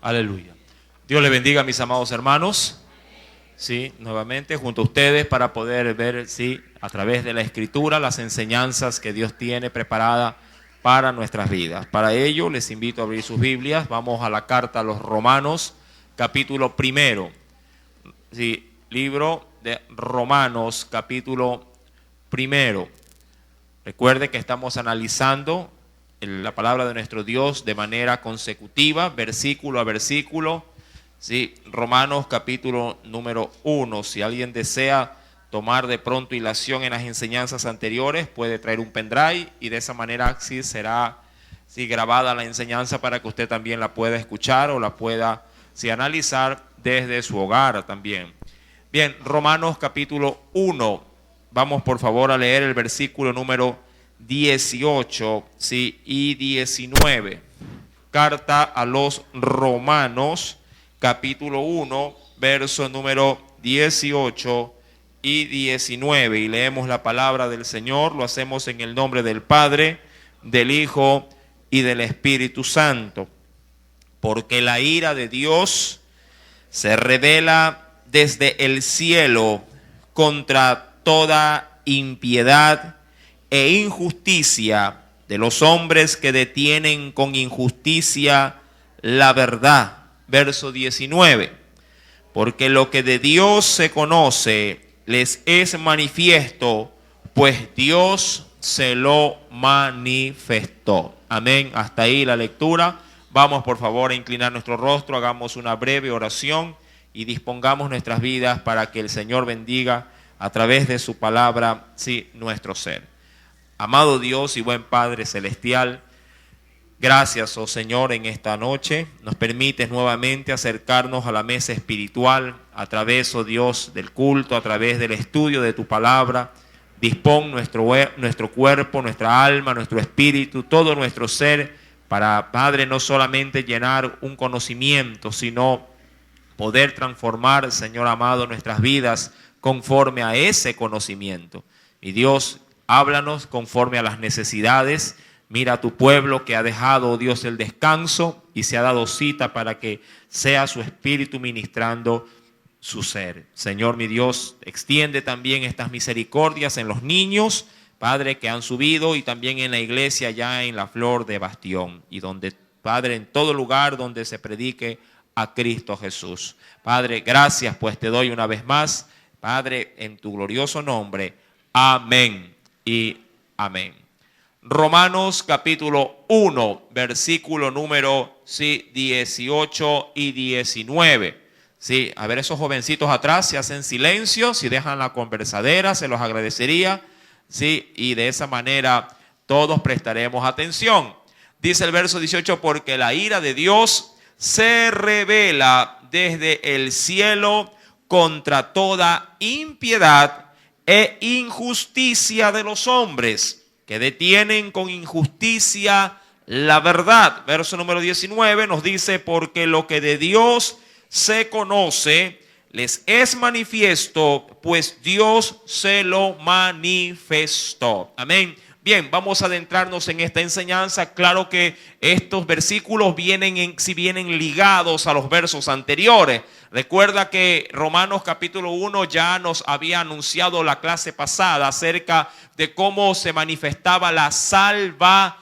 Aleluya. Dios le bendiga, mis amados hermanos. Sí, nuevamente junto a ustedes para poder ver, sí, a través de la Escritura las enseñanzas que Dios tiene preparada para nuestras vidas. Para ello les invito a abrir sus Biblias. Vamos a la carta a los Romanos, capítulo 1. Sí, libro de Romanos, capítulo 1. Recuerde que estamos analizando la palabra de nuestro Dios de manera consecutiva, versículo a versículo. Sí, Romanos capítulo número 1. Si alguien desea tomar de pronto hilación en las enseñanzas anteriores, puede traer un pendrive y de esa manera sí será grabada la enseñanza para que usted también la pueda escuchar o la pueda analizar desde su hogar también. Bien, Romanos capítulo 1. Vamos por favor a leer el versículo número 18 y 19. Carta a los Romanos, capítulo 1, verso número 18 y 19. Y leemos la palabra del Señor. Lo hacemos en el nombre del Padre, del Hijo y del Espíritu Santo. Porque la ira de Dios se revela desde el cielo contra toda impiedad e injusticia de los hombres que detienen con injusticia la verdad. Verso 19. Porque lo que de Dios se conoce les es manifiesto, pues Dios se lo manifestó. Amén. Hasta ahí la lectura. Vamos por favor a inclinar nuestro rostro, hagamos una breve oración y dispongamos nuestras vidas para que el Señor bendiga a través de su palabra, nuestro ser. Amado Dios y buen Padre celestial, gracias, oh Señor, en esta noche. Nos permites nuevamente acercarnos a la mesa espiritual a través, oh Dios, del culto, a través del estudio de tu palabra. Dispón nuestro cuerpo, nuestra alma, nuestro espíritu, todo nuestro ser, para, Padre, no solamente llenar un conocimiento, sino poder transformar, Señor amado, nuestras vidas conforme a ese conocimiento. Mi Dios, háblanos conforme a las necesidades. Mira a tu pueblo que ha dejado, oh Dios, el descanso y se ha dado cita para que sea su espíritu ministrando su ser. Señor, mi Dios, extiende también estas misericordias en los niños, Padre, que han subido, y también en la iglesia ya en la Flor de Bastión, y donde, Padre, en todo lugar donde se predique a Cristo Jesús. Padre, gracias, pues te doy una vez más, Padre, en tu glorioso nombre. Amén y amén. Romanos capítulo 1, versículo número 18 y 19. Sí, a ver, esos jovencitos atrás, si hacen silencio, si dejan la conversadera, se los agradecería. Sí, y de esa manera todos prestaremos atención. Dice el verso 18, porque la ira de Dios se revela desde el cielo contra toda impiedad e injusticia de los hombres que detienen con injusticia la verdad. Verso número 19 nos dice, porque lo que de Dios se conoce les es manifiesto, pues Dios se lo manifestó. Amén. Bien, vamos a adentrarnos en esta enseñanza. Claro que estos versículos vienen ligados a los versos anteriores. Recuerda que Romanos capítulo 1 ya nos había anunciado la clase pasada acerca de cómo se manifestaba la salvación.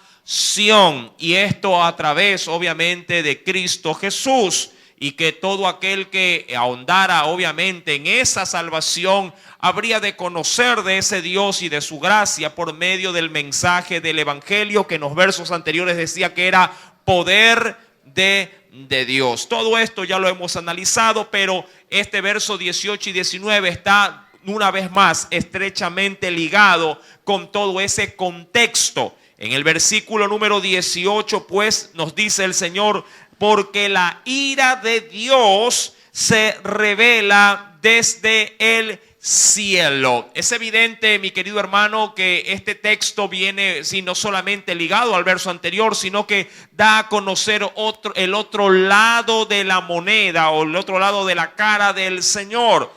Y esto a través, obviamente, de Cristo Jesús. Y que todo aquel que ahondara obviamente en esa salvación habría de conocer de ese Dios y de su gracia por medio del mensaje del evangelio, que en los versos anteriores decía que era poder de Dios. Todo esto ya lo hemos analizado, pero este verso 18 y 19 está una vez más estrechamente ligado con todo ese contexto. En el versículo número 18 pues nos dice el Señor, porque la ira de Dios se revela desde el cielo. Es evidente, mi querido hermano, que este texto viene no solamente ligado al verso anterior, sino que da a conocer el otro lado de la moneda, o el otro lado de la cara del Señor.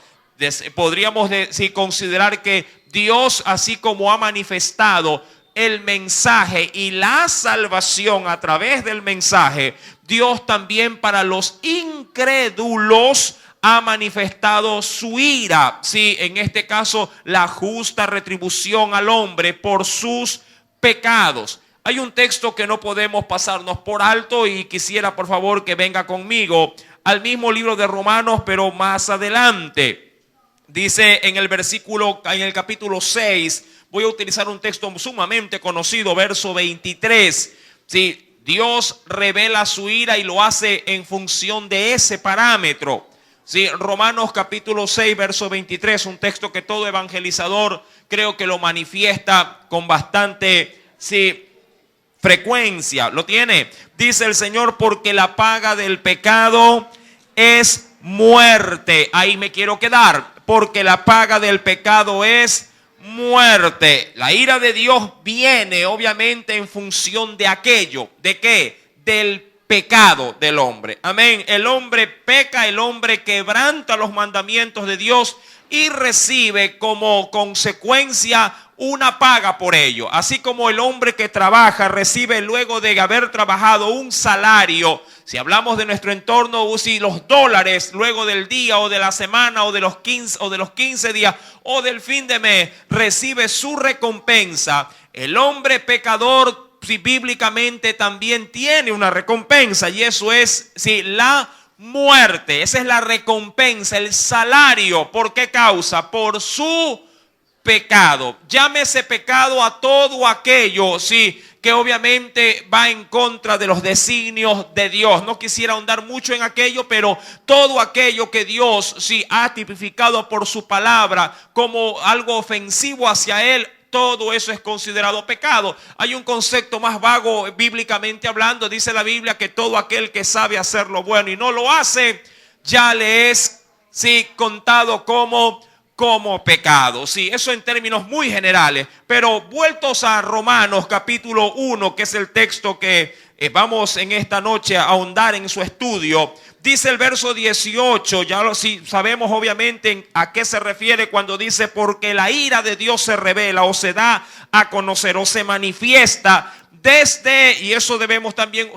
Podríamos considerar que Dios, así como ha manifestado el mensaje y la salvación a través del mensaje, Dios también para los incrédulos ha manifestado su ira. Sí, en este caso, la justa retribución al hombre por sus pecados. Hay un texto que no podemos pasarnos por alto y quisiera por favor que venga conmigo al mismo libro de Romanos, pero más adelante. Dice en el capítulo 6, voy a utilizar un texto sumamente conocido, verso 23. Sí, Dios revela su ira y lo hace en función de ese parámetro. Sí, Romanos capítulo 6, verso 23, un texto que todo evangelizador creo que lo manifiesta con bastante frecuencia. ¿Lo tiene? Dice el Señor, porque la paga del pecado es muerte. Ahí me quiero quedar. Porque la paga del pecado es muerte. La ira de Dios viene obviamente en función de aquello. ¿De qué? Del pecado del hombre. Amén. El hombre peca, el hombre quebranta los mandamientos de Dios y recibe como consecuencia una paga por ello. Así como el hombre que trabaja recibe luego de haber trabajado un salario. Si hablamos de nuestro entorno, si los dólares luego del día o de la semana o de los 15 días o del fin de mes recibe su recompensa, el hombre pecador bíblicamente también tiene una recompensa, y eso es la muerte. Esa es la recompensa, el salario. ¿Por qué causa? Por su pecado. Llámese pecado a todo aquello, que obviamente va en contra de los designios de Dios. No quisiera ahondar mucho en aquello, pero todo aquello que Dios ha tipificado por su palabra como algo ofensivo hacia Él, todo eso es considerado pecado. Hay un concepto más vago bíblicamente hablando. Dice la Biblia que todo aquel que sabe hacer lo bueno y no lo hace, ya le es contado como pecado. Eso en términos muy generales. Pero vueltos a Romanos capítulo 1, que es el texto que vamos en esta noche a ahondar en su estudio. Dice el verso 18, sabemos obviamente a qué se refiere cuando dice, porque la ira de Dios se revela o se da a conocer o se manifiesta desde, y eso debemos también,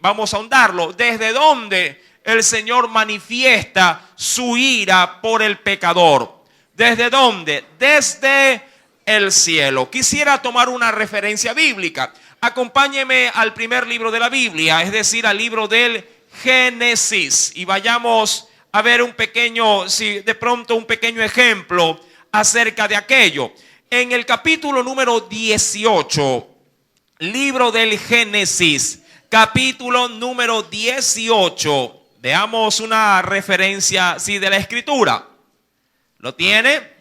vamos a ahondarlo, desde donde el Señor manifiesta su ira por el pecador. ¿Desde dónde? Desde el cielo. Quisiera tomar una referencia bíblica. Acompáñeme al primer libro de la Biblia, es decir, al libro del Génesis, y vayamos a ver un pequeño ejemplo acerca de aquello. En el capítulo número 18, libro del Génesis, capítulo número 18, veamos una referencia de la Escritura. ¿Lo tiene?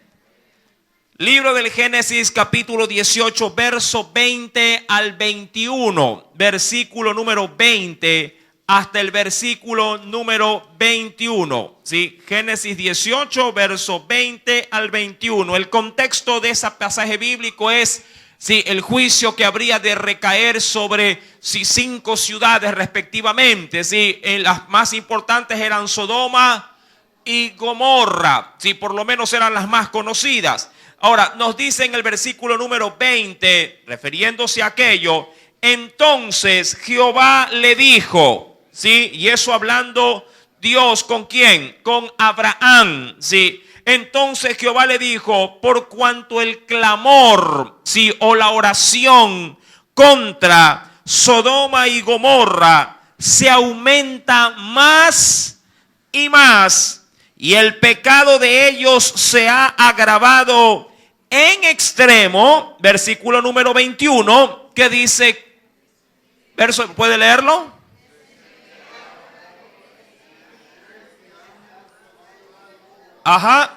Libro del Génesis, capítulo 18, verso 20 al 21, versículo número 20 hasta el versículo número 21. Génesis 18, verso 20 al 21. El contexto de ese pasaje bíblico es el juicio que habría de recaer sobre 5 ciudades respectivamente. En las más importantes eran Sodoma y Gomorra. Por lo menos eran las más conocidas. Ahora, nos dice en el versículo número 20, refiriéndose a aquello, entonces Jehová le dijo, y eso hablando Dios, ¿con quién? Con Abraham, Entonces Jehová le dijo, por cuanto el clamor, o la oración contra Sodoma y Gomorra se aumenta más y más, y el pecado de ellos se ha agravado en extremo, versículo número 21, que dice, ¿puede leerlo? Ajá.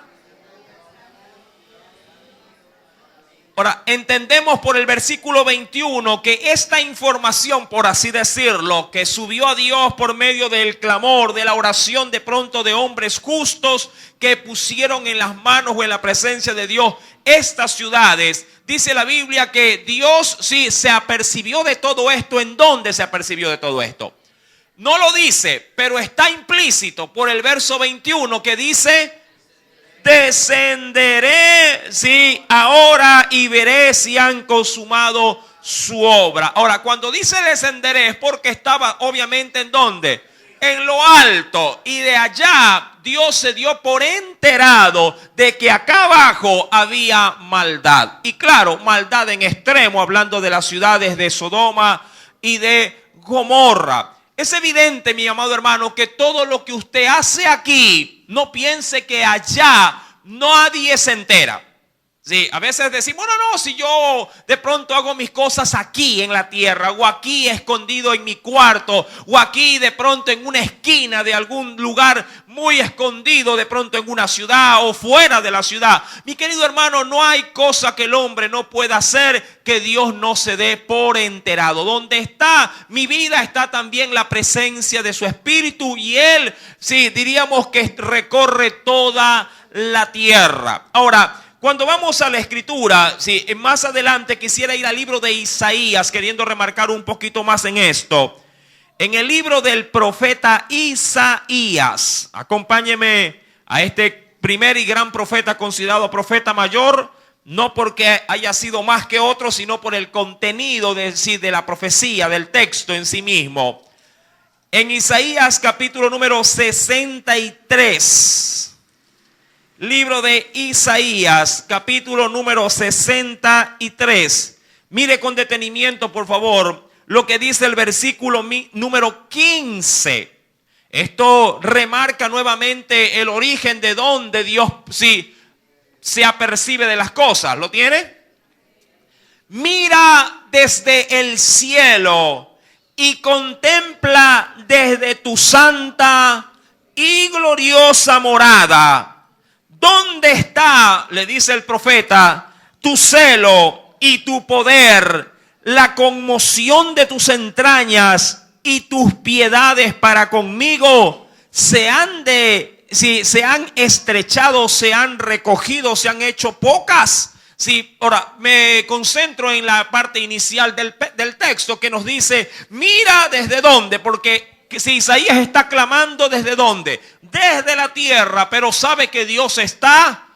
Ahora, entendemos por el versículo 21 que esta información, por así decirlo, que subió a Dios por medio del clamor, de la oración de pronto de hombres justos que pusieron en las manos o en la presencia de Dios estas ciudades, dice la Biblia que Dios se apercibió de todo esto. ¿En dónde se apercibió de todo esto? No lo dice, pero está implícito por el verso 21 que dice, descenderé, sí, ahora y veré si han consumado su obra. Ahora, cuando dice descenderé es porque estaba obviamente ¿en dónde? En lo alto, y de allá Dios se dio por enterado de que acá abajo había maldad. Y claro, maldad en extremo, hablando de las ciudades de Sodoma y de Gomorra. Es evidente, mi amado hermano, que todo lo que usted hace aquí, no piense que allá nadie se entera. Sí, a veces decimos, no, si yo de pronto hago mis cosas aquí en la tierra, o aquí escondido en mi cuarto, o aquí de pronto en una esquina de algún lugar muy escondido, de pronto en una ciudad o fuera de la ciudad. Mi querido hermano, no hay cosa que el hombre no pueda hacer que Dios no se dé por enterado. Donde está mi vida está también la presencia de su Espíritu, y Él, sí, diríamos que recorre toda la tierra. Ahora, cuando vamos a la escritura, sí, más adelante quisiera ir al libro de Isaías, queriendo remarcar un poquito más en esto. En el libro del profeta Isaías, acompáñeme a este primer y gran profeta considerado profeta mayor, no porque haya sido más que otro, sino por el contenido de la profecía, del texto en sí mismo. En Isaías capítulo número 63. Libro de Isaías, capítulo número 63. Mire con detenimiento, por favor, lo que dice el versículo número 15. Esto remarca nuevamente el origen de donde Dios sí se apercibe de las cosas. ¿Lo tiene? Mira desde el cielo y contempla desde tu santa y gloriosa morada. ¿Dónde está, le dice el profeta, tu celo y tu poder, la conmoción de tus entrañas y tus piedades para conmigo? Se han estrechado, se han recogido, se han hecho pocas. Sí, ahora me concentro en la parte inicial del texto que nos dice, mira desde dónde, porque si Isaías está clamando desde dónde, desde la tierra, pero sabe que Dios está,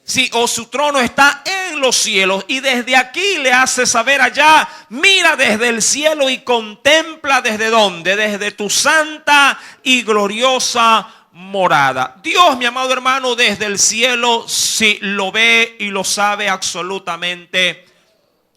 sí, o su trono está en los cielos, y desde aquí le hace saber allá, mira desde el cielo y contempla desde dónde, desde tu santa y gloriosa morada. Dios, mi amado hermano, desde el cielo sí lo ve y lo sabe absolutamente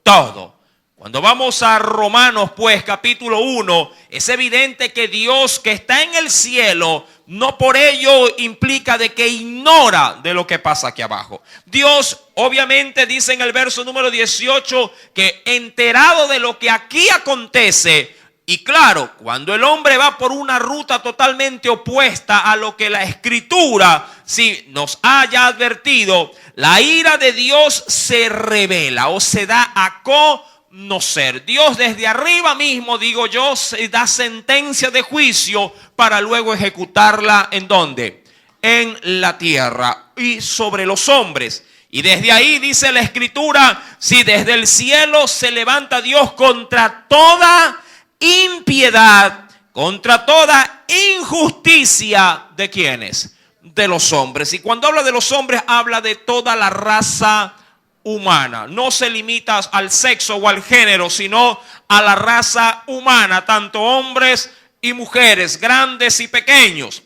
todo. Cuando vamos a Romanos, pues, capítulo 1, es evidente que Dios que está en el cielo, no por ello implica de que ignora de lo que pasa aquí abajo. Dios, obviamente, dice en el verso número 18, que enterado de lo que aquí acontece, y claro, cuando el hombre va por una ruta totalmente opuesta a lo que la Escritura sí nos haya advertido, la ira de Dios se revela o se da a conocer. Dios desde arriba mismo, digo yo, se da sentencia de juicio para luego ejecutarla ¿en dónde? En la tierra y sobre los hombres. Y desde ahí dice la Escritura, si desde el cielo se levanta Dios contra toda impiedad, contra toda injusticia, ¿de quiénes? De los hombres. Y cuando habla de los hombres, habla de toda la raza humana. No se limita al sexo o al género, sino a la raza humana, tanto hombres y mujeres, grandes y pequeños.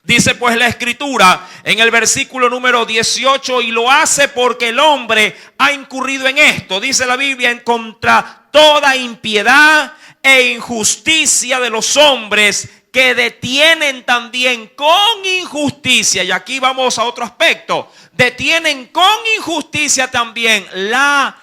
Dice pues la Escritura en el versículo número 18, y lo hace porque el hombre ha incurrido en esto, dice la Biblia, en contra toda impiedad e injusticia de los hombres, que detienen también con injusticia, y aquí vamos a otro aspecto, detienen con injusticia también la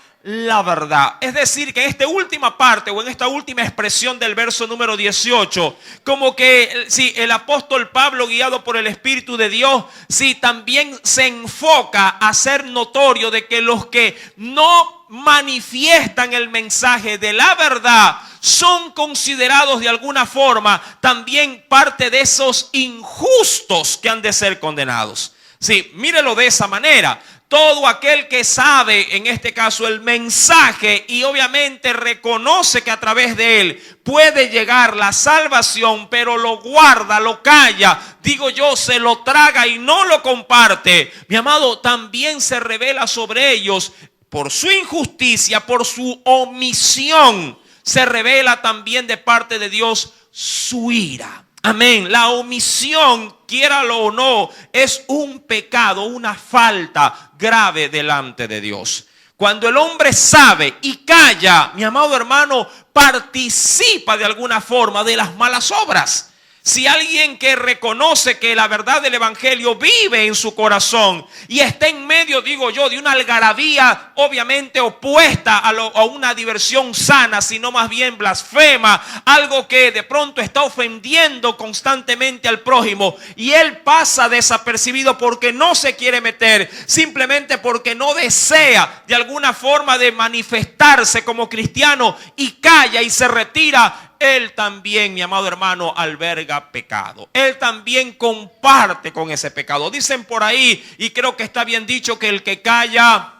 verdad. Es decir, que en esta última parte o en esta última expresión del verso número 18, como que sí, el apóstol Pablo, guiado por el Espíritu de Dios, sí, también se enfoca a hacer notorio de que los que no manifiestan el mensaje de la verdad son considerados de alguna forma también parte de esos injustos que han de ser condenados. Sí, mírelo de esa manera. todo aquel que sabe, en este caso, el mensaje y obviamente reconoce que a través de él puede llegar la salvación, pero lo guarda, lo calla, digo yo, se lo traga y no lo comparte, mi amado, también se revela sobre ellos por su injusticia, por su omisión, se revela también de parte de Dios su ira. Amén. La omisión, quiéralo o no, es un pecado, una falta grave delante de Dios. Cuando el hombre sabe y calla, mi amado hermano, participa de alguna forma de las malas obras. Si alguien que reconoce que la verdad del evangelio vive en su corazón y está en medio, digo yo, de una algarabía obviamente opuesta a una diversión sana, sino más bien blasfema, algo que de pronto está ofendiendo constantemente al prójimo y él pasa desapercibido porque no se quiere meter, simplemente porque no desea de alguna forma de manifestarse como cristiano y calla y se retira, él también, mi amado hermano, alberga pecado. Él también comparte con ese pecado. Dicen por ahí, y creo que está bien dicho, que el que calla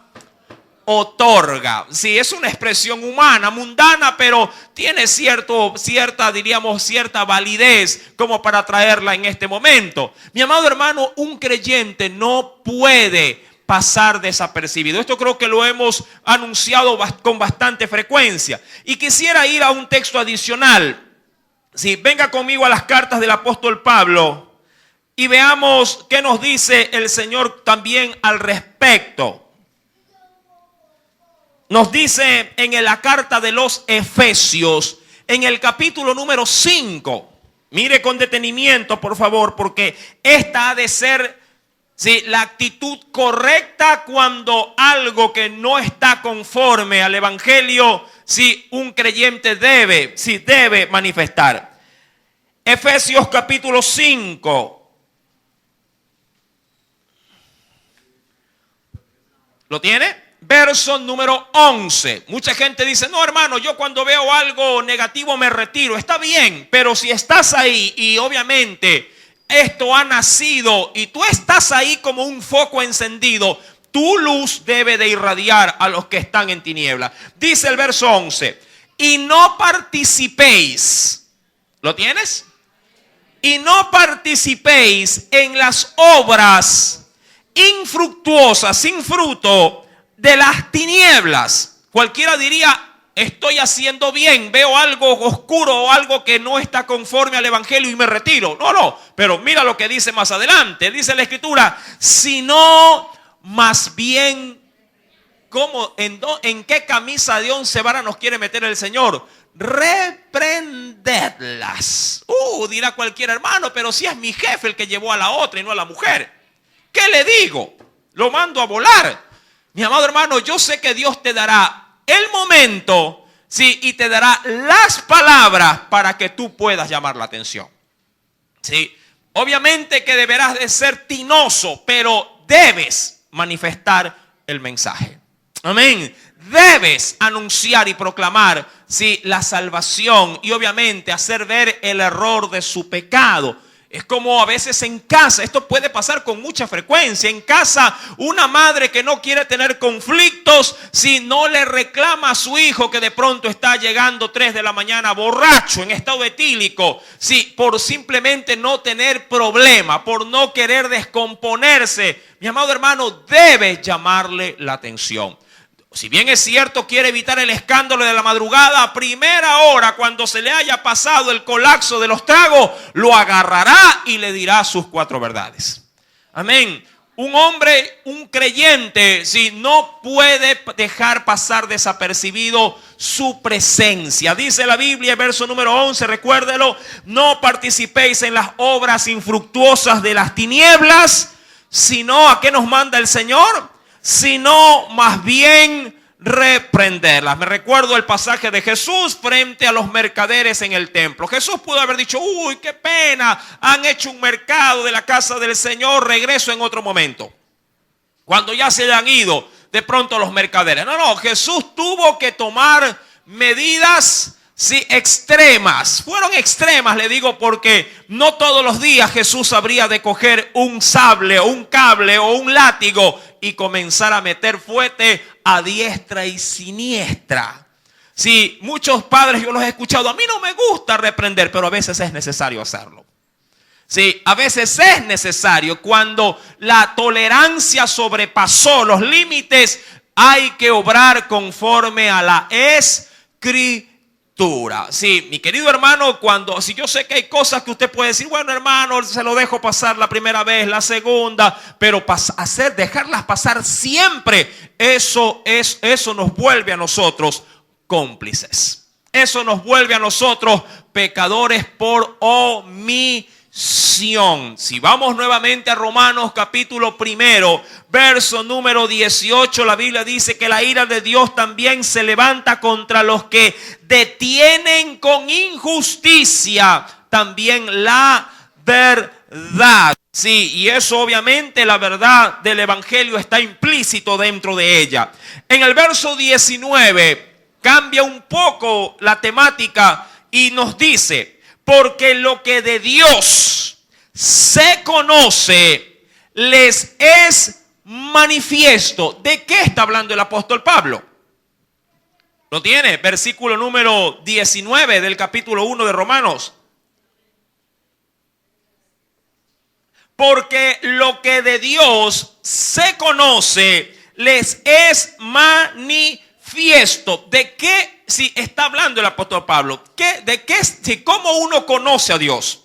otorga. Sí, es una expresión humana, mundana, pero tiene cierta validez como para traerla en este momento. Mi amado hermano, un creyente no puede pasar desapercibido. Esto creo que lo hemos anunciado con bastante frecuencia. Y quisiera ir a un texto adicional. Sí, venga conmigo a las cartas del apóstol Pablo y veamos qué nos dice el Señor también al respecto. Nos dice en la carta de los Efesios, en el capítulo número 5. Mire con detenimiento, por favor, porque esta ha de ser la actitud correcta cuando algo que no está conforme al evangelio, un creyente debe manifestar. Efesios capítulo 5. ¿Lo tiene? Verso número 11. Mucha gente dice, no hermano, yo cuando veo algo negativo me retiro. Está bien, pero si estás ahí y obviamente esto ha nacido y tú estás ahí como un foco encendido, tu luz debe de irradiar a los que están en tinieblas. Dice el verso 11, y no participéis, ¿lo tienes? Y no participéis en las obras infructuosas, sin fruto, de las tinieblas. Cualquiera diría, estoy haciendo bien, veo algo oscuro o algo que no está conforme al evangelio y me retiro. No, pero mira lo que dice más adelante. Dice la escritura, sino más bien, ¿cómo? ¿En qué camisa de 11 varas nos quiere meter el Señor? Reprendedlas. Dirá cualquier hermano, pero si es mi jefe el que llevó a la otra y no a la mujer. ¿Qué le digo? Lo mando a volar. Mi amado hermano, yo sé que Dios te dará el momento, y te dará las palabras para que tú puedas llamar la atención. Obviamente que deberás de ser tinoso, pero debes manifestar el mensaje. Amén. Debes anunciar y proclamar, la salvación y obviamente hacer ver el error de su pecado. Es como a veces en casa, esto puede pasar con mucha frecuencia. En casa, una madre que no quiere tener conflictos, si no le reclama a su hijo que de pronto está llegando 3 de la mañana borracho, en estado etílico, por simplemente no tener problema, por no querer descomponerse, mi amado hermano, debe llamarle la atención. Si bien es cierto, quiere evitar el escándalo de la madrugada, a primera hora, cuando se le haya pasado el colapso de los tragos, lo agarrará y le dirá sus 4 verdades. Amén. Un hombre, un creyente, no puede dejar pasar desapercibido su presencia. Dice la Biblia, verso número 11, recuérdelo, no participéis en las obras infructuosas de las tinieblas, sino, ¿a qué nos manda el Señor? Sino más bien reprenderlas. Me recuerdo el pasaje de Jesús frente a los mercaderes en el templo. Jesús pudo haber dicho, uy, qué pena, han hecho un mercado de la casa del Señor, regreso en otro momento. Cuando ya se hayan ido de pronto los mercaderes. No, Jesús tuvo que tomar medidas sí, extremas. Fueron extremas, le digo, porque no todos los días Jesús habría de coger un sable o un cable o un látigo y comenzar a meter fuete a diestra y siniestra. Sí, muchos padres yo los he escuchado, a mí no me gusta reprender, pero a veces es necesario hacerlo. Sí, a veces es necesario. Cuando la tolerancia sobrepasó los límites, hay que obrar conforme a la escritura. Sí, mi querido hermano, si yo sé que hay cosas que usted puede decir, bueno, hermano, se lo dejo pasar la primera vez, la segunda, pero dejarlas pasar siempre, eso nos vuelve a nosotros cómplices. Eso nos vuelve a nosotros pecadores por omisión. Si vamos nuevamente a Romanos capítulo 1, verso número 18, la Biblia dice que la ira de Dios también se levanta contra los que detienen con injusticia también la verdad. Sí, y eso obviamente la verdad del evangelio está implícito dentro de ella. En el verso 19 cambia un poco la temática y nos dice: porque lo que de Dios se conoce les es manifiesto. ¿De qué está hablando el apóstol Pablo? ¿Lo tiene? Versículo número 19 del capítulo 1 de Romanos. Porque lo que de Dios se conoce les es manifiesto. ¿De qué si está hablando el apóstol Pablo? ¿Cómo uno conoce a Dios?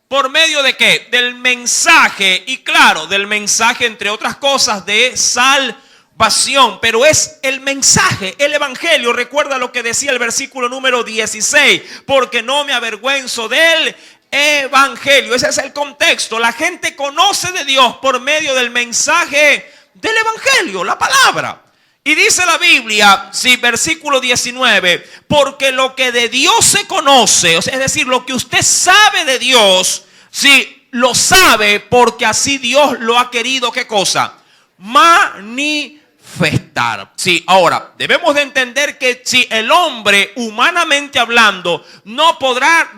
¿Por medio de qué? Del mensaje, y claro, del mensaje entre otras cosas de salvación, pero es el mensaje, el evangelio. Recuerda lo que decía el versículo número 16, porque no me avergüenzo del evangelio. Ese es el contexto. La gente conoce de Dios por medio del mensaje del evangelio, la palabra. Y dice la Biblia, sí, versículo 19, porque lo que de Dios se conoce, es decir, lo que usted sabe de Dios, sí, lo sabe porque así Dios lo ha querido, ¿qué cosa? Manifestar. Sí, ahora, debemos de entender que si el hombre, humanamente hablando, no podrá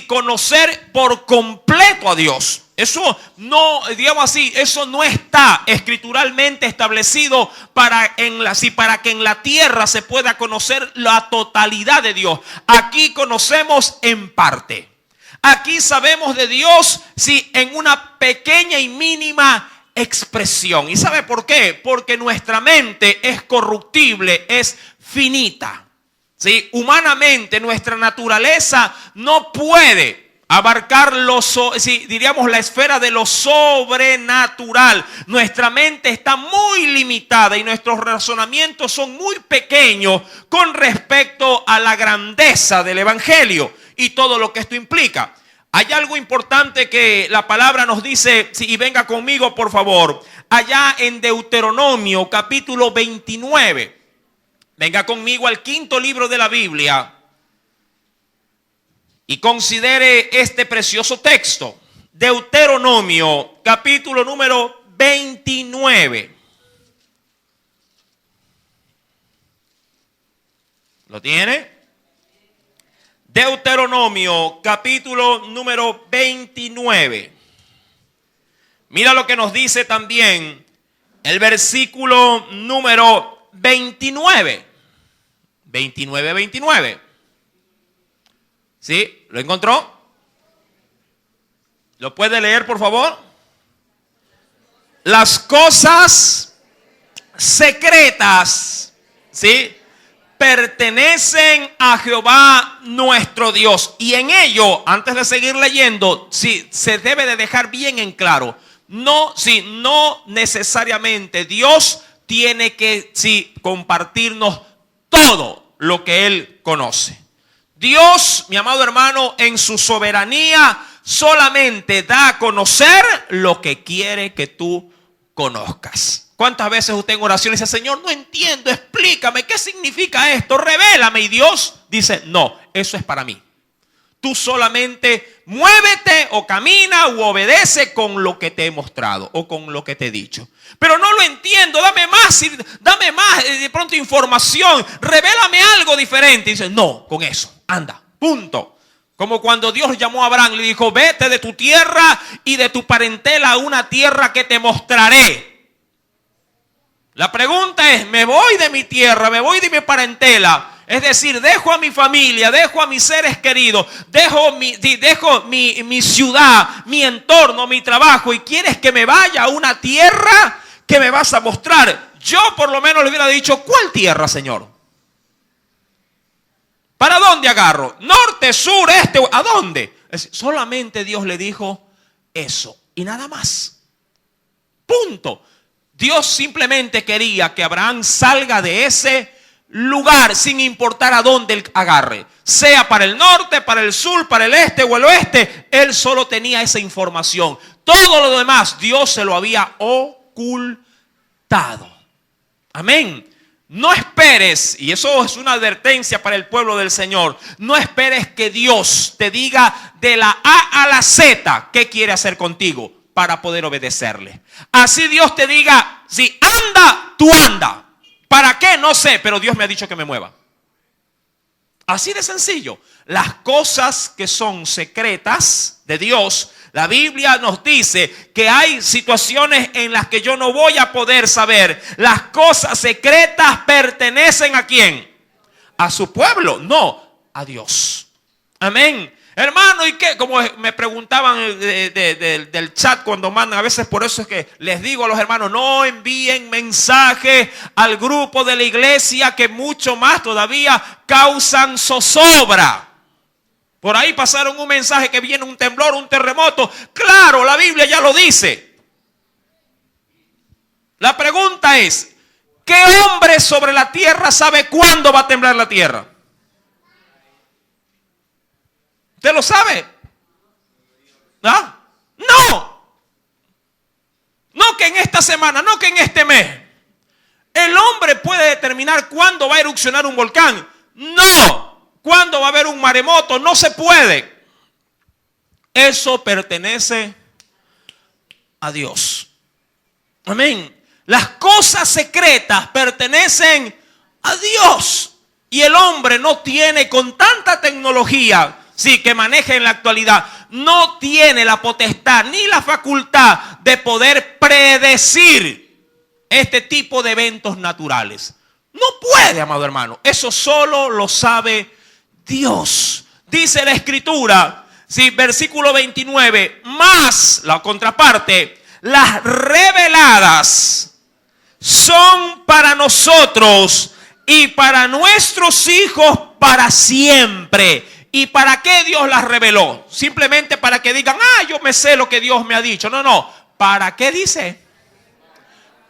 conocer por completo a Dios. Eso no, digamos así, eso no está escrituralmente establecido para que en la tierra se pueda conocer la totalidad de Dios. Aquí conocemos en parte. Aquí sabemos de Dios, en una pequeña y mínima expresión. ¿Y sabe por qué? Porque nuestra mente es corruptible, es finita. ¿Sí? Humanamente nuestra naturaleza no puede abarcar diríamos la esfera de lo sobrenatural. Nuestra mente está muy limitada y nuestros razonamientos son muy pequeños con respecto a la grandeza del evangelio y todo lo que esto implica. Hay algo importante que la palabra nos dice, y venga conmigo por favor, allá en Deuteronomio capítulo 29. Venga conmigo al 5º libro de la Biblia y considere este precioso texto. Deuteronomio capítulo número 29. ¿Lo tiene? Deuteronomio capítulo número 29. Mira lo que nos dice también el versículo número 29. 29. ¿Sí? ¿Lo encontró? ¿Lo puede leer, por favor? Las cosas secretas, ¿sí?, pertenecen a Jehová nuestro Dios. Y en ello, antes de seguir leyendo, se debe de dejar bien en claro. No necesariamente Dios tiene que compartirnos todo lo que Él conoce. Dios, mi amado hermano, en su soberanía solamente da a conocer lo que quiere que tú conozcas. ¿Cuántas veces usted en oración dice: Señor, no entiendo, explícame, ¿qué significa esto? Revélame. Y Dios dice: no, eso es para mí. Tú solamente muévete o camina o obedece con lo que te he mostrado o con lo que te he dicho. Pero no lo entiendo, dame más, de pronto información, revélame algo diferente. Y dice, no, con eso, anda, punto. Como cuando Dios llamó a Abraham, le dijo, vete de tu tierra y de tu parentela a una tierra que te mostraré. La pregunta es, me voy de mi tierra, me voy de mi parentela. Es decir, dejo a mi familia, dejo a mis seres queridos, dejo mi ciudad, mi entorno, mi trabajo. Y quieres que me vaya a una tierra que me vas a mostrar. Yo por lo menos le hubiera dicho, ¿cuál tierra, Señor? ¿Para dónde agarro? ¿Norte, sur, este? ¿A dónde? Solamente Dios le dijo eso y nada más. Punto. Dios simplemente quería que Abraham salga de ese lugar sin importar a dónde él agarre. Sea para el norte, para el sur, para el este o el oeste. Él solo tenía esa información. Todo lo demás Dios se lo había ocultado. Amén. No esperes, y eso es una advertencia para el pueblo del Señor, no esperes que Dios te diga de la A a la Z qué quiere hacer contigo para poder obedecerle. Así Dios te diga, si anda, tú anda. ¿Para qué? No sé, pero Dios me ha dicho que me mueva. Así de sencillo. Las cosas que son secretas de Dios, la Biblia nos dice que hay situaciones en las que yo no voy a poder saber. Las cosas secretas pertenecen ¿a quién? A su pueblo, no a Dios. Amén. Hermano, ¿y qué? Como me preguntaban del chat cuando mandan, a veces por eso es que les digo a los hermanos, no envíen mensajes al grupo de la iglesia que mucho más todavía causan zozobra. Por ahí pasaron un mensaje que viene un temblor, un terremoto. Claro, la Biblia ya lo dice. La pregunta es, ¿qué hombre sobre la tierra sabe cuándo va a temblar la tierra? ¿Usted lo sabe? ¿Ah? No. No que en esta semana, no que en este mes. El hombre puede determinar cuándo va a erupcionar un volcán. No. ¿Cuándo va a haber un maremoto? No se puede. Eso pertenece a Dios. Amén. Las cosas secretas pertenecen a Dios. Y el hombre no tiene, con tanta tecnología, sí, que maneja en la actualidad, no tiene la potestad ni la facultad de poder predecir este tipo de eventos naturales. No puede, amado hermano. Eso solo lo sabe Dios. Dice la Escritura, sí, versículo 29, más la contraparte, las reveladas son para nosotros y para nuestros hijos para siempre. ¿Y para qué Dios las reveló? Simplemente para que digan, yo me sé lo que Dios me ha dicho. No, no. ¿Para qué dice?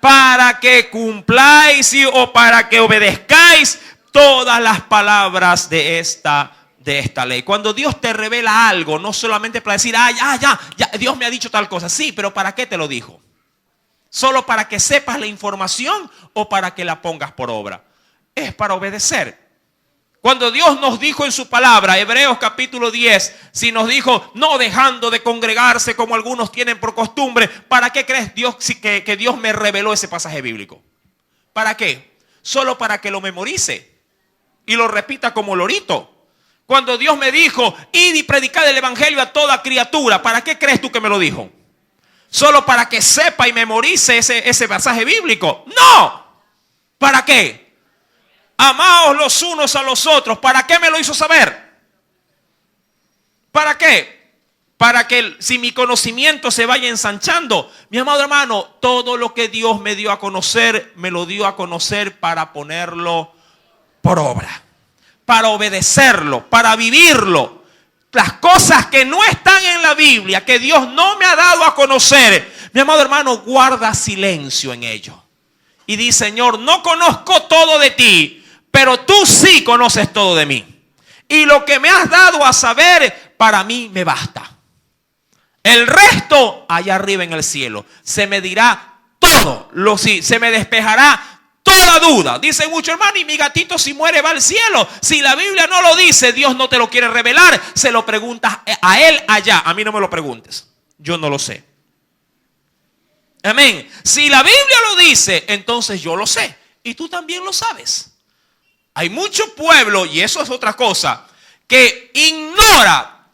Para que cumpláis, ¿sí? O para que obedezcáis todas las palabras de esta ley. Cuando Dios te revela algo, no solamente para decir, ya, Dios me ha dicho tal cosa. Sí, pero ¿para qué te lo dijo? ¿Solo para que sepas la información o para que la pongas por obra? Es para obedecer. Cuando Dios nos dijo en su palabra, Hebreos capítulo 10, si nos dijo, no dejando de congregarse como algunos tienen por costumbre, ¿para qué crees Dios que Dios me reveló ese pasaje bíblico? ¿Para qué? Solo para que lo memorice y lo repita como lorito. Cuando Dios me dijo, id y predicad el evangelio a toda criatura, ¿para qué crees tú que me lo dijo? ¿Solo para que sepa y memorice ese pasaje bíblico? ¡No! ¿Para qué? Amaos los unos a los otros. ¿Para qué me lo hizo saber? ¿Para qué? Para que si mi conocimiento se vaya ensanchando. Mi amado hermano, todo lo que Dios me dio a conocer, me lo dio a conocer para ponerlo por obra. Para obedecerlo, para vivirlo. Las cosas que no están en la Biblia, que Dios no me ha dado a conocer, mi amado hermano, guarda silencio en ello. Y di, Señor, no conozco todo de ti, pero tú sí conoces todo de mí. Y lo que me has dado a saber, para mí me basta. El resto, allá arriba en el cielo, se me dirá todo. Se me despejará toda duda. Dicen muchos hermanos, y mi gatito si muere va al cielo. Si la Biblia no lo dice, Dios no te lo quiere revelar, se lo preguntas a él allá. A mí no me lo preguntes. Yo no lo sé. Amén. Si la Biblia lo dice, entonces yo lo sé. Y tú también lo sabes. Hay mucho pueblo, y eso es otra cosa, que ignora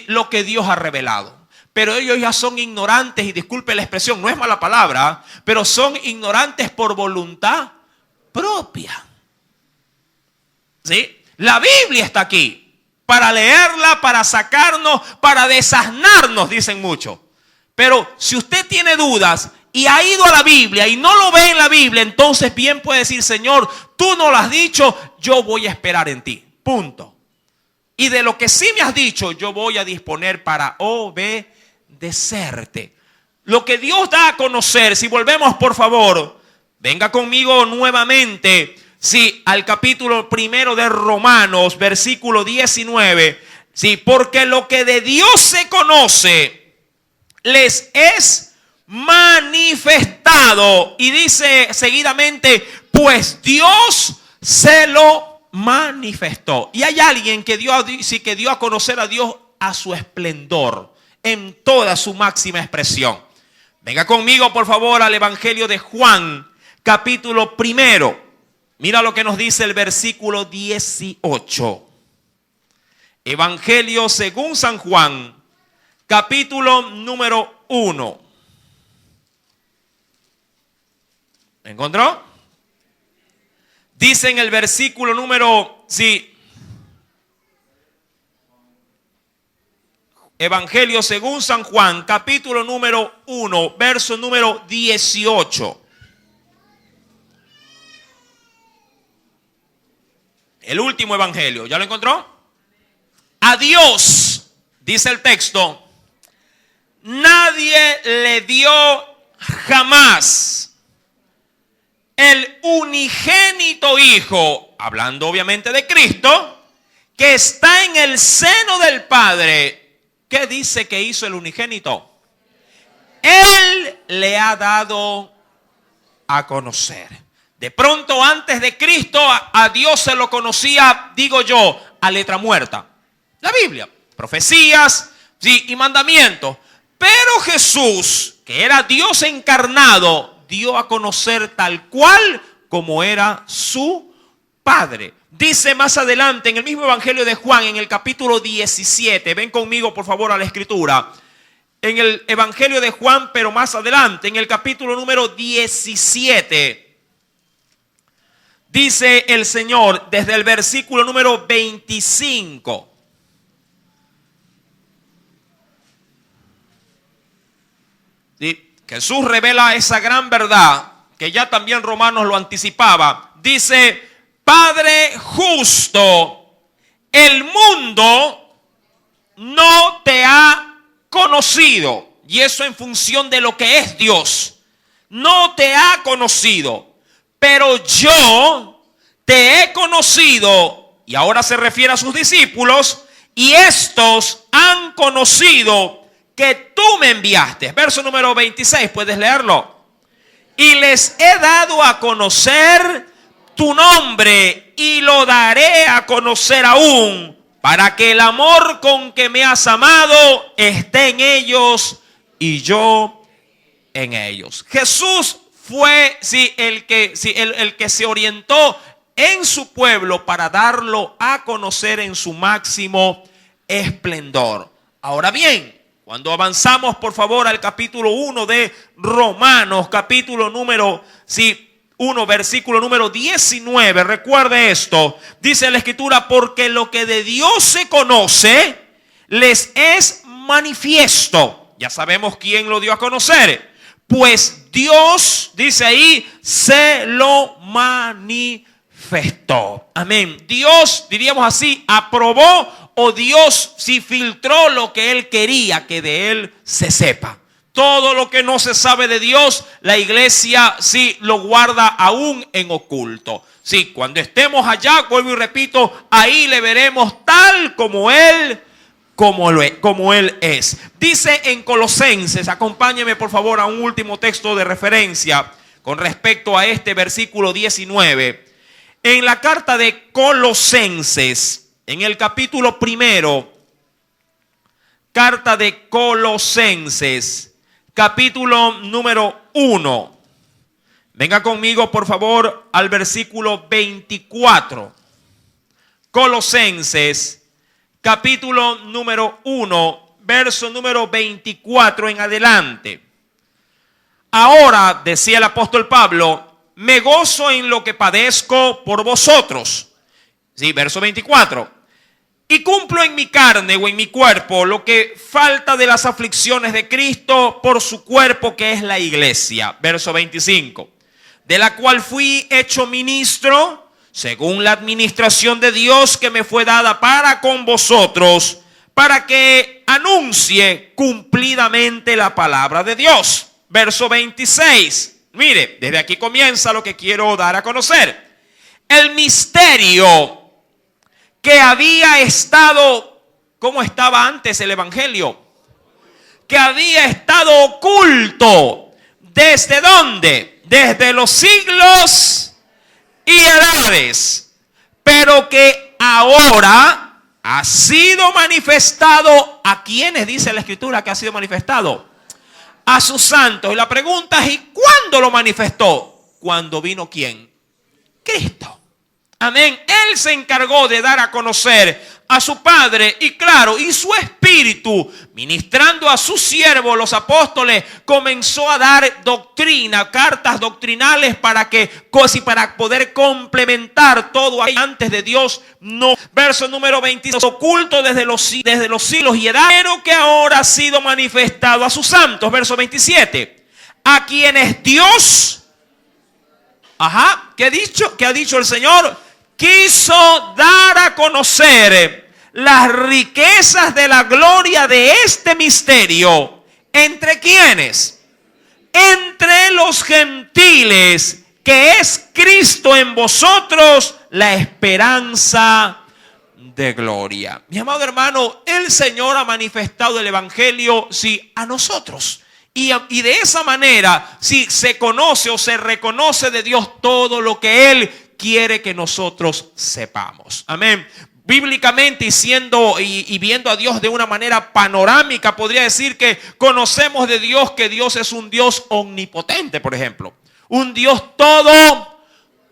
lo que Dios ha revelado. Pero ellos ya son ignorantes, y disculpe la expresión, no es mala palabra, pero son ignorantes por voluntad propia. ¿Sí? La Biblia está aquí para leerla, para sacarnos, para desasnarnos, dicen muchos. Pero si usted tiene dudas y ha ido a la Biblia y no lo ve en la Biblia, entonces bien puede decir: Señor, tú no lo has dicho, yo voy a esperar en ti. Punto. Y de lo que sí me has dicho, yo voy a disponer para obedecerte. Lo que Dios da a conocer, si volvemos por favor, venga conmigo nuevamente, al capítulo 1 de Romanos, versículo 19. Porque lo que de Dios se conoce les es manifestado. Y dice seguidamente: pues Dios se lo manifestó. Y hay alguien que dio a conocer a Dios a su esplendor, en toda su máxima expresión. Venga conmigo por favor al Evangelio de Juan, capítulo 1. Mira lo que nos dice el versículo 18. Evangelio según San Juan, capítulo número 1. ¿Encontró? Dice en el versículo número, Evangelio según San Juan, capítulo número 1, verso número 18. El último evangelio, ¿ya lo encontró? A Dios, dice el texto, nadie le dio jamás el unigénito Hijo, hablando obviamente de Cristo, que está en el seno del Padre. ¿Qué dice que hizo el unigénito? Él le ha dado a conocer. De pronto, antes de Cristo, a Dios se lo conocía, digo yo, a letra muerta. La Biblia, profecías, y mandamientos. Pero Jesús, que era Dios encarnado, dio a conocer tal cual como era su Padre. Dice más adelante en el mismo Evangelio de Juan, en el capítulo 17, ven conmigo por favor a la escritura. En el Evangelio de Juan, pero más adelante, en el capítulo número 17, dice el Señor desde el versículo número 25. Jesús revela esa gran verdad que ya también Romanos lo anticipaba. Dice: Padre justo, el mundo no te ha conocido. Y eso en función de lo que es Dios. No te ha conocido. Pero yo te he conocido. Y ahora se refiere a sus discípulos. Y estos han conocido que tú me enviaste. Verso número 26, ¿puedes leerlo? Y les he dado a conocer tu nombre y lo daré a conocer aún, para que el amor con que me has amado esté en ellos y yo en ellos. Jesús fue el que se orientó en su pueblo para darlo a conocer en su máximo esplendor. Ahora bien, cuando avanzamos por favor al capítulo 1 de Romanos, capítulo número 1, versículo número 19, recuerde esto, dice la escritura: porque lo que de Dios se conoce les es manifiesto. Ya sabemos quién lo dio a conocer. Pues Dios, dice ahí, se lo manifestó. Amén. Dios, diríamos así, aprobó, o Dios filtró lo que Él quería que de Él se sepa. Todo lo que no se sabe de Dios, la iglesia lo guarda aún en oculto. Cuando estemos allá, vuelvo y repito, ahí le veremos tal como Él es. Dice en Colosenses, acompáñeme por favor a un último texto de referencia con respecto a este versículo 19. En la carta de Colosenses, en el capítulo 1, carta de Colosenses, capítulo número 1. Venga conmigo, por favor, al versículo 24. Colosenses, capítulo número 1, verso número 24 en adelante. Ahora, decía el apóstol Pablo, me gozo en lo que padezco por vosotros. Sí, verso 24. Y cumplo en mi carne o en mi cuerpo lo que falta de las aflicciones de Cristo por su cuerpo, que es la iglesia. Verso 25. De la cual fui hecho ministro según la administración de Dios que me fue dada para con vosotros, para que anuncie cumplidamente la palabra de Dios. Verso 26. Mire, desde aquí comienza lo que quiero dar a conocer. El misterio que había estado, ¿cómo estaba antes el evangelio? Que había estado oculto. ¿Desde dónde? Desde los siglos y edades, pero que ahora ha sido manifestado. ¿A quiénes dice la Escritura que ha sido manifestado? A sus santos. Y la pregunta es, ¿y cuándo lo manifestó? ¿Cuándo vino quién? Cristo. Amén. Él se encargó de dar a conocer a su Padre, y claro, y su Espíritu, ministrando a sus siervos, los apóstoles, comenzó a dar doctrina, cartas doctrinales para poder complementar todo ahí antes de Dios. No. Verso número 26, oculto desde los siglos y edad, pero que ahora ha sido manifestado a sus santos. Verso 27, a quienes Dios, ¿qué ha dicho el Señor? Quiso dar a conocer las riquezas de la gloria de este misterio. ¿Entre quiénes? Entre los gentiles, que es Cristo en vosotros, la esperanza de gloria. Mi amado hermano, el Señor ha manifestado el evangelio, sí, a nosotros. Y de esa manera, sí, se conoce o se reconoce de Dios todo lo que Él quiere que nosotros sepamos. Amén. Bíblicamente y viendo a Dios de una manera panorámica, podría decir que conocemos de Dios que Dios es un Dios omnipotente, por ejemplo. Un Dios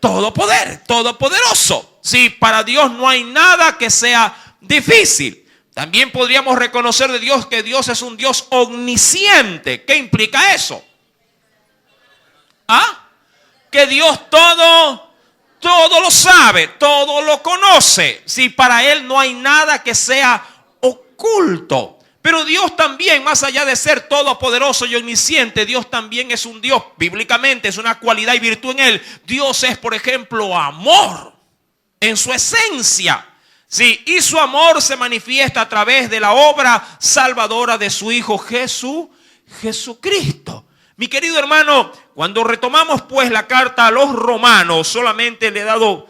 todopoderoso. Sí, para Dios no hay nada que sea difícil. También podríamos reconocer de Dios que Dios es un Dios omnisciente. ¿Qué implica eso? Que Dios todo lo sabe, todo lo conoce. Si para Él no hay nada que sea oculto. Pero Dios también, más allá de ser todopoderoso y omnisciente, Dios también es un Dios. Bíblicamente es una cualidad y virtud en Él. Dios es, por ejemplo, amor en su esencia. Sí, y su amor se manifiesta a través de la obra salvadora de su Hijo Jesucristo. Mi querido hermano, cuando retomamos pues la carta a los romanos, solamente le he dado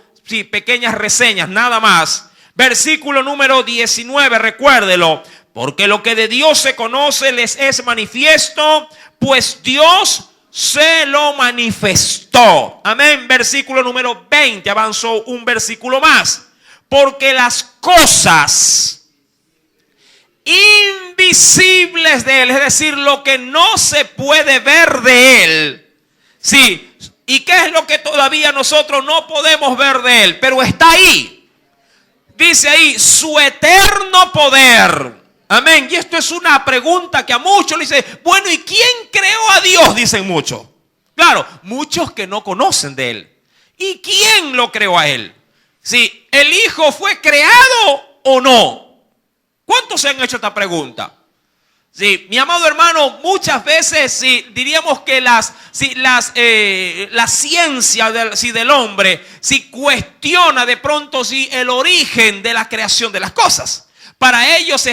pequeñas reseñas, nada más. Versículo número 19, recuérdelo. Porque lo que de Dios se conoce les es manifiesto, pues Dios se lo manifestó. Amén. Versículo número 20, avanzó un versículo más. Porque las cosas invisibles de Él, es decir, lo que no se puede ver de Él. Sí, ¿y qué es lo que todavía nosotros no podemos ver de Él? Pero está ahí. Dice ahí, su eterno poder. Amén. Y esto es una pregunta que a muchos le dicen, bueno, ¿y quién creó a Dios? Dicen muchos. Claro, muchos que no conocen de Él. ¿Y quién lo creó a Él? Sí, ¿el Hijo fue creado o no? ¿Cuántos se han hecho esta pregunta? Sí, mi amado hermano, muchas veces sí, diríamos que la ciencia del hombre sí cuestiona de pronto sí, el origen de la creación de las cosas. Para ellos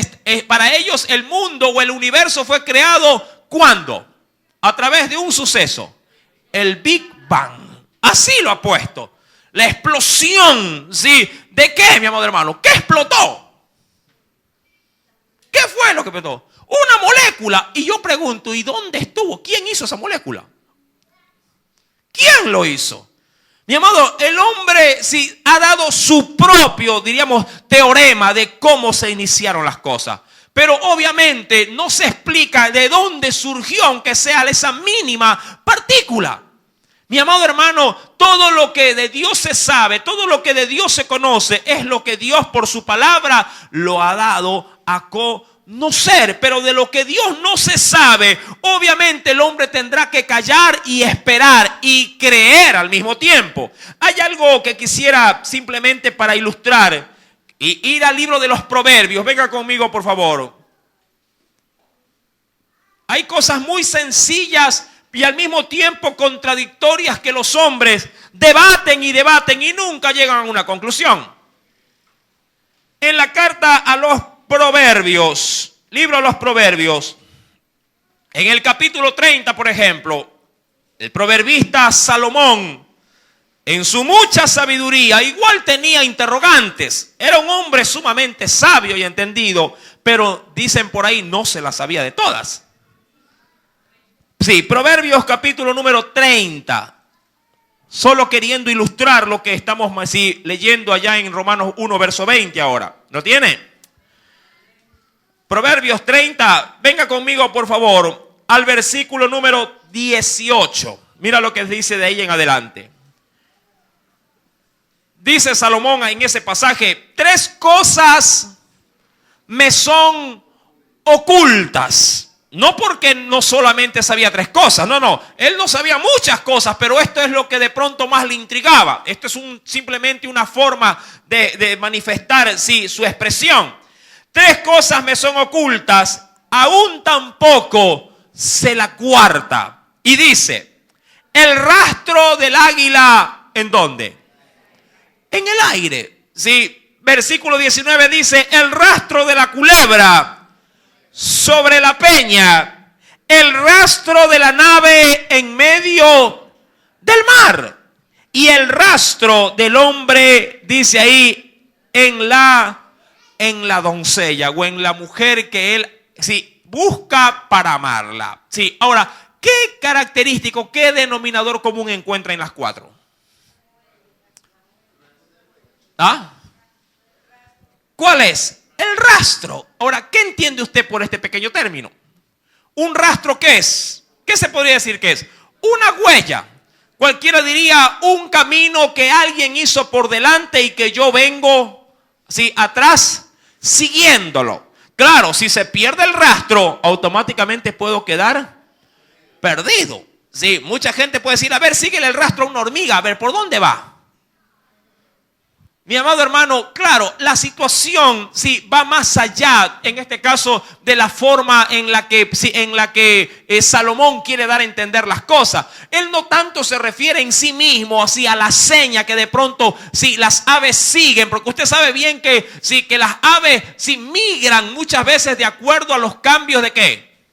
el mundo o el universo fue creado ¿cuándo? A través de un suceso, el Big Bang. Así lo ha puesto. La explosión, ¿sí? ¿De qué, mi amado hermano? ¿Qué explotó? ¿Qué fue lo que explotó? Una molécula. Y yo pregunto, ¿y dónde estuvo? ¿Quién hizo esa molécula? ¿Quién lo hizo? Mi amado, el hombre sí ha dado su propio, diríamos, teorema de cómo se iniciaron las cosas. Pero obviamente no se explica de dónde surgió, aunque sea esa mínima partícula. Mi amado hermano, todo lo que de Dios se sabe, todo lo que de Dios se conoce, es lo que Dios por su palabra lo ha dado a conocer. Pero de lo que Dios no se sabe, obviamente el hombre tendrá que callar y esperar y creer al mismo tiempo. Hay algo que quisiera simplemente para ilustrar y ir al libro de los Proverbios. Venga conmigo, por favor. Hay cosas muy sencillas y al mismo tiempo contradictorias que los hombres debaten y debaten y nunca llegan a una conclusión. En la carta a los Proverbios, libro de los Proverbios, en el capítulo 30, por ejemplo, el proverbista Salomón, en su mucha sabiduría, igual tenía interrogantes. Era un hombre sumamente sabio y entendido, pero dicen por ahí no se las sabía de todas. Sí, Proverbios capítulo número 30. Solo queriendo ilustrar lo que estamos leyendo allá en Romanos 1, verso 20 ahora. ¿Lo tiene? Proverbios 30. Venga conmigo, por favor, al versículo número 18. Mira lo que dice de ahí en adelante. Dice Salomón en ese pasaje: 3 cosas me son ocultas. No porque no solamente sabía 3 cosas, no. Él no sabía muchas cosas, pero esto es lo que de pronto más le intrigaba. Esto es simplemente una forma de manifestar su expresión. 3 cosas me son ocultas, aún tampoco sé la cuarta. Y dice: el rastro del águila, ¿en dónde? En el aire. Sí, versículo 19 dice: el rastro de la culebra sobre la peña, el rastro de la nave en medio del mar, y el rastro del hombre, dice ahí, en la doncella o en la mujer que él busca para amarla. Ahora, ¿qué característico, qué denominador común encuentra en las 4? ¿Cuál es? El rastro. Ahora, ¿qué entiende usted por este pequeño término? ¿Un rastro qué es? ¿Qué se podría decir que es? Una huella. Cualquiera diría un camino que alguien hizo por delante y que yo vengo atrás siguiéndolo. Claro, si se pierde el rastro, automáticamente puedo quedar perdido. Mucha gente puede decir: a ver, síguele el rastro a una hormiga, a ver, ¿por dónde va? Mi amado hermano, claro, la situación va más allá, en este caso, de la forma en la que Salomón quiere dar a entender las cosas. Él no tanto se refiere en sí mismo a la seña que de pronto las aves siguen, porque usted sabe bien que las aves migran muchas veces de acuerdo a los cambios de ¿qué?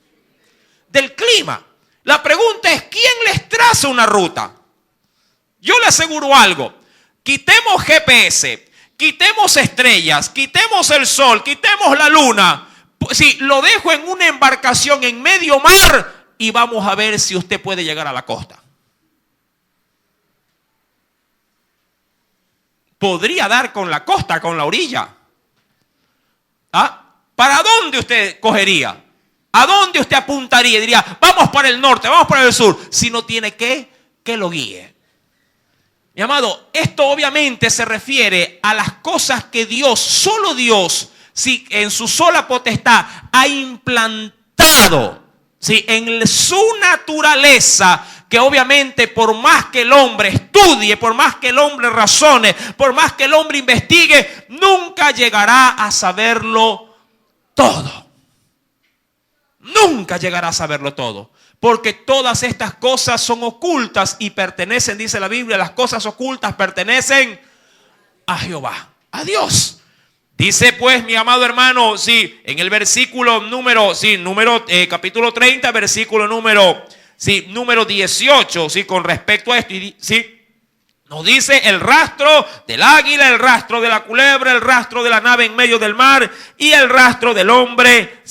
Del clima. La pregunta es: ¿quién les traza una ruta? Yo le aseguro algo. Quitemos GPS, quitemos estrellas, quitemos el sol, quitemos la luna. Lo dejo en una embarcación en medio mar y vamos a ver si usted puede llegar a la costa. Podría dar con la costa, con la orilla. ¿Para dónde usted cogería? ¿A dónde usted apuntaría? Diría: vamos para el norte, vamos para el sur. Si no tiene que lo guíe. Mi amado, esto obviamente se refiere a las cosas que Dios, solo Dios, en su sola potestad, ha implantado en su naturaleza, que obviamente por más que el hombre estudie, por más que el hombre razone, por más que el hombre investigue, nunca llegará a saberlo todo. Nunca llegará a saberlo todo. Porque todas estas cosas son ocultas y pertenecen, dice la Biblia, las cosas ocultas pertenecen a Jehová, a Dios. Dice pues, mi amado hermano, en el versículo capítulo 30, versículo número 18, con respecto a esto, nos dice: el rastro del águila, el rastro de la culebra, el rastro de la nave en medio del mar y el rastro del hombre,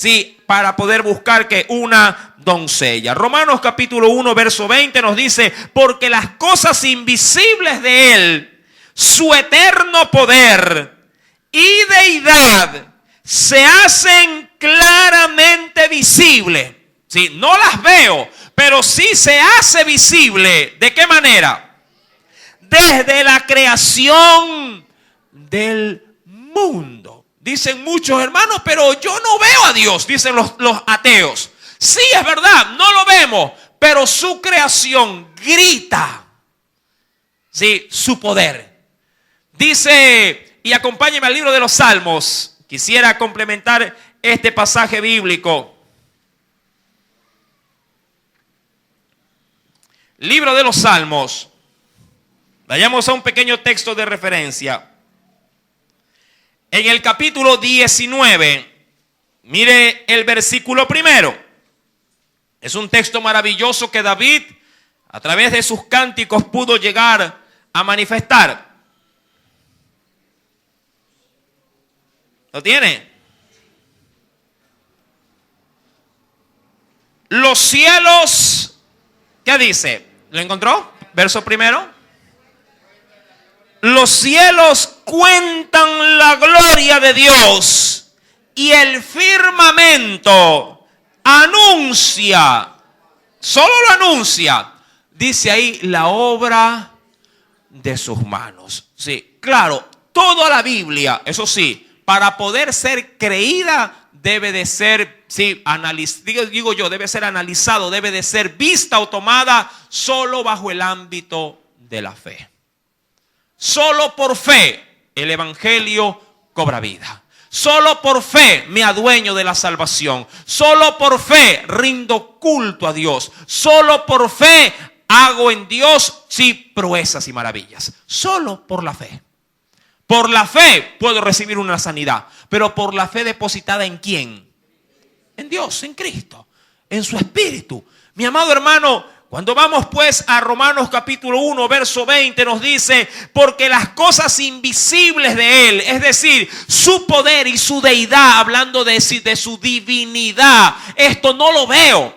para poder buscar que una doncella. Romanos capítulo 1, verso 20 nos dice: porque las cosas invisibles de él, su eterno poder y deidad, se hacen claramente visibles. Sí, no las veo, pero sí se hace visible. ¿De qué manera? Desde la creación del mundo. Dicen muchos hermanos, pero yo no veo a Dios, dicen los ateos. Sí, es verdad, no lo vemos, pero su creación grita, sí, su poder. Dice, y acompáñeme al libro de los Salmos. Quisiera complementar este pasaje bíblico. Libro de los Salmos. Vayamos a un pequeño texto de referencia. En el capítulo 19, mire el versículo primero. Es un texto maravilloso que David, a través de sus cánticos, pudo llegar a manifestar. ¿Lo tiene? Los cielos, ¿qué dice? ¿Lo encontró? Verso primero. Los cielos cuentan la gloria de Dios y el firmamento anuncia, solo lo anuncia, dice ahí, la obra de sus manos. Sí, claro, toda la Biblia, eso sí, para poder ser creída debe de ser, sí, digo yo, debe ser analizado, debe de ser vista o tomada solo bajo el ámbito de la fe. Solo por fe el evangelio cobra vida. Solo por fe me adueño de la salvación. Solo por fe rindo culto a Dios. Solo por fe hago en Dios, sí, proezas y maravillas. Solo por la fe. Por la fe puedo recibir una sanidad. Pero por la fe depositada ¿en quién? En Dios, en Cristo, en su Espíritu. Mi amado hermano, cuando vamos pues a Romanos capítulo 1, verso 20, nos dice, porque las cosas invisibles de Él, es decir, su poder y su deidad, hablando de su divinidad, esto no lo veo.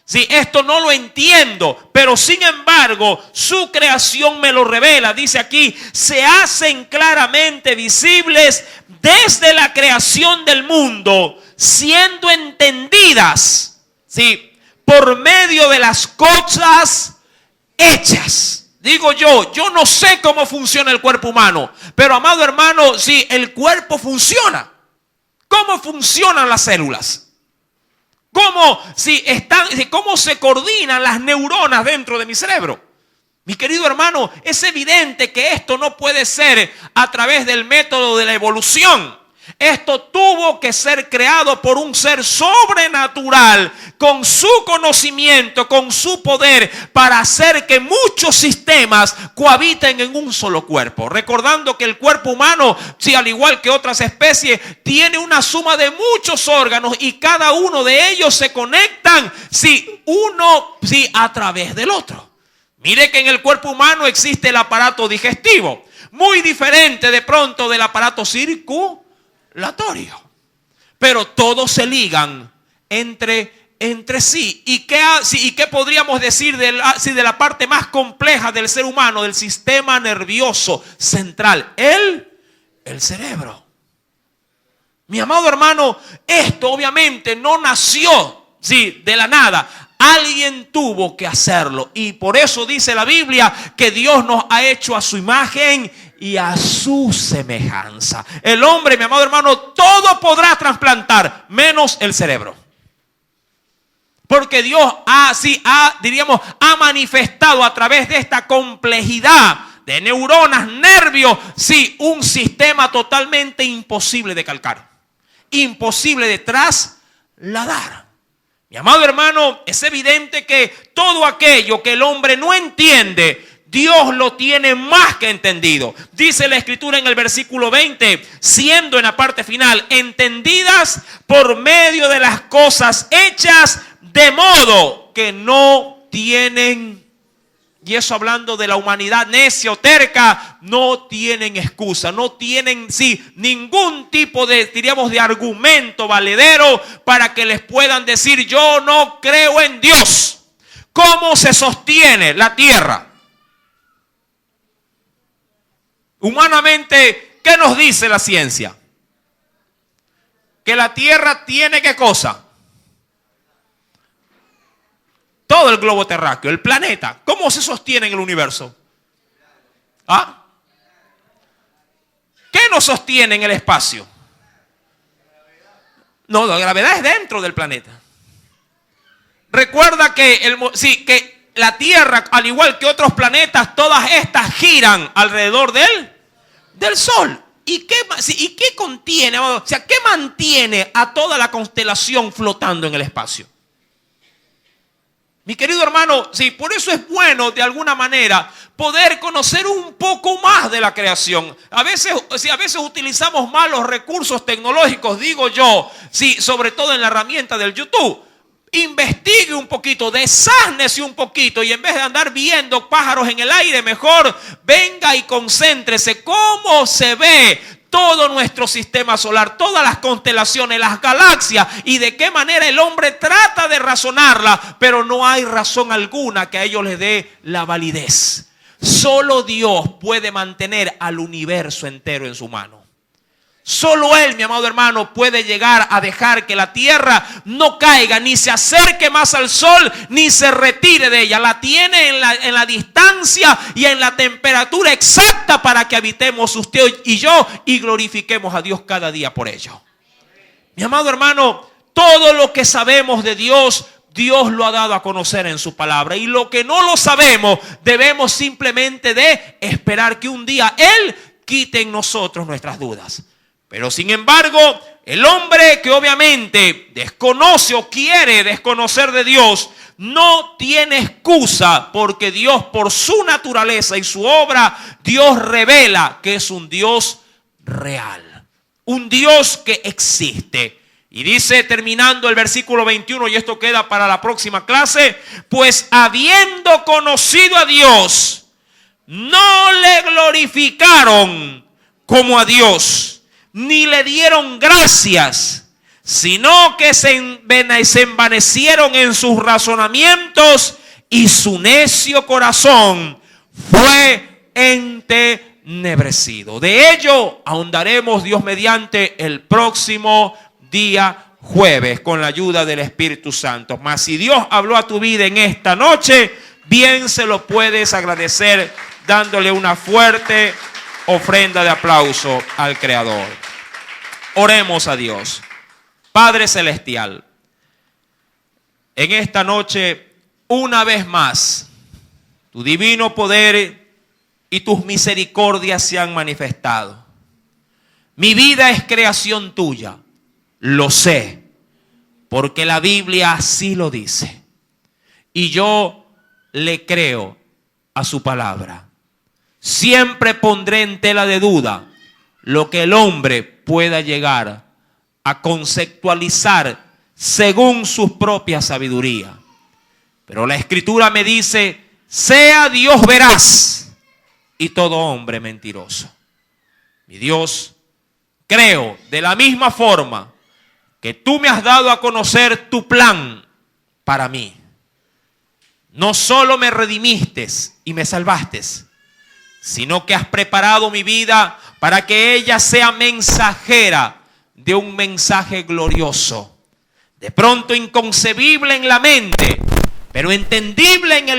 Sí, esto no lo entiendo, pero sin embargo, su creación me lo revela. Dice aquí, se hacen claramente visibles desde la creación del mundo, siendo entendidas, sí, por medio de las cosas hechas. Digo yo no sé cómo funciona el cuerpo humano, pero amado hermano, sí, el cuerpo funciona. ¿Cómo funcionan las células? ¿Cómo se coordinan las neuronas dentro de mi cerebro? Mi querido hermano, es evidente que esto no puede ser a través del método de la evolución. Esto tuvo que ser creado por un ser sobrenatural, con su conocimiento, con su poder, para hacer que muchos sistemas cohabiten en un solo cuerpo. Recordando que el cuerpo humano, sí, al igual que otras especies, tiene una suma de muchos órganos y cada uno de ellos se conectan, sí, uno sí, a través del otro. Mire que en el cuerpo humano existe el aparato digestivo, muy diferente de pronto del aparato circulatorio. Pero todos se ligan entre sí. ¿Y qué podríamos decir de la parte más compleja del ser humano, del sistema nervioso central? El cerebro. Mi amado hermano, esto obviamente no nació, sí, de la nada. Alguien tuvo que hacerlo. Y por eso dice la Biblia que Dios nos ha hecho a su imagen y a su semejanza. El hombre, mi amado hermano, todo podrá trasplantar, menos el cerebro. Porque Dios ha manifestado a través de esta complejidad de neuronas, nervios, sí, un sistema totalmente imposible de calcar, imposible de trasladar. Mi amado hermano, es evidente que todo aquello que el hombre no entiende, Dios lo tiene más que entendido. Dice la Escritura en el versículo 20, siendo en la parte final, entendidas por medio de las cosas hechas, de modo que no tienen, y eso hablando de la humanidad necia o terca, no tienen excusa, no tienen, sí, ningún tipo de, diríamos, de argumento valedero para que les puedan decir, yo no creo en Dios. ¿Cómo se sostiene la tierra? Humanamente, ¿qué nos dice la ciencia? que la Tierra tiene ¿qué cosa? Todo el globo terráqueo, el planeta. ¿Cómo se sostiene en el universo? ¿Ah? ¿Qué nos sostiene en el espacio? No, la gravedad es dentro del planeta. Recuerda que, que la Tierra, al igual que otros planetas, todas estas giran alrededor del Sol. ¿Y qué contiene? O sea, ¿qué mantiene a toda la constelación flotando en el espacio? Mi querido hermano, sí, por eso es bueno de alguna manera poder conocer un poco más de la creación. A veces utilizamos mal los recursos tecnológicos, digo yo, sí, sobre todo en la herramienta del YouTube. Investigue un poquito, desásnese un poquito y en vez de andar viendo pájaros en el aire, mejor venga y concéntrese cómo se ve todo nuestro sistema solar, todas las constelaciones, las galaxias y de qué manera el hombre trata de razonarla, pero no hay razón alguna que a ellos les dé la validez. Solo Dios puede mantener al universo entero en su mano. Solo Él, mi amado hermano, puede llegar a dejar que la tierra no caiga, ni se acerque más al sol, ni se retire de ella. La tiene en la distancia y en la temperatura exacta para que habitemos usted y yo y glorifiquemos a Dios cada día por ello. Mi amado hermano, todo lo que sabemos de Dios, Dios lo ha dado a conocer en su palabra. Y lo que no lo sabemos, debemos simplemente de esperar que un día Él quite en nosotros nuestras dudas. Pero sin embargo, el hombre que obviamente desconoce o quiere desconocer de Dios, no tiene excusa, porque Dios, por su naturaleza y su obra, Dios revela que es un Dios real, un Dios que existe. Y dice, terminando el versículo 21, y esto queda para la próxima clase: pues habiendo conocido a Dios, no le glorificaron como a Dios, ni le dieron gracias, sino que se envanecieron en sus razonamientos y su necio corazón fue entenebrecido. De ello ahondaremos, Dios mediante, el próximo día jueves con la ayuda del Espíritu Santo. Mas si Dios habló a tu vida en esta noche, bien se lo puedes agradecer dándole una fuerte ofrenda de aplauso al Creador. Oremos a Dios. Padre Celestial, en esta noche, una vez más, tu divino poder y tus misericordias se han manifestado. Mi vida es creación tuya, lo sé, porque la Biblia así lo dice. Y yo le creo a su palabra. Siempre pondré en tela de duda lo que el hombre pueda llegar a conceptualizar según su propia sabiduría. Pero la Escritura me dice: sea Dios veraz y todo hombre mentiroso. Mi Dios, creo de la misma forma que tú me has dado a conocer tu plan para mí. No solo me redimiste y me salvaste, sino que has preparado mi vida para que ella sea mensajera de un mensaje glorioso, de pronto inconcebible en la mente, pero entendible en el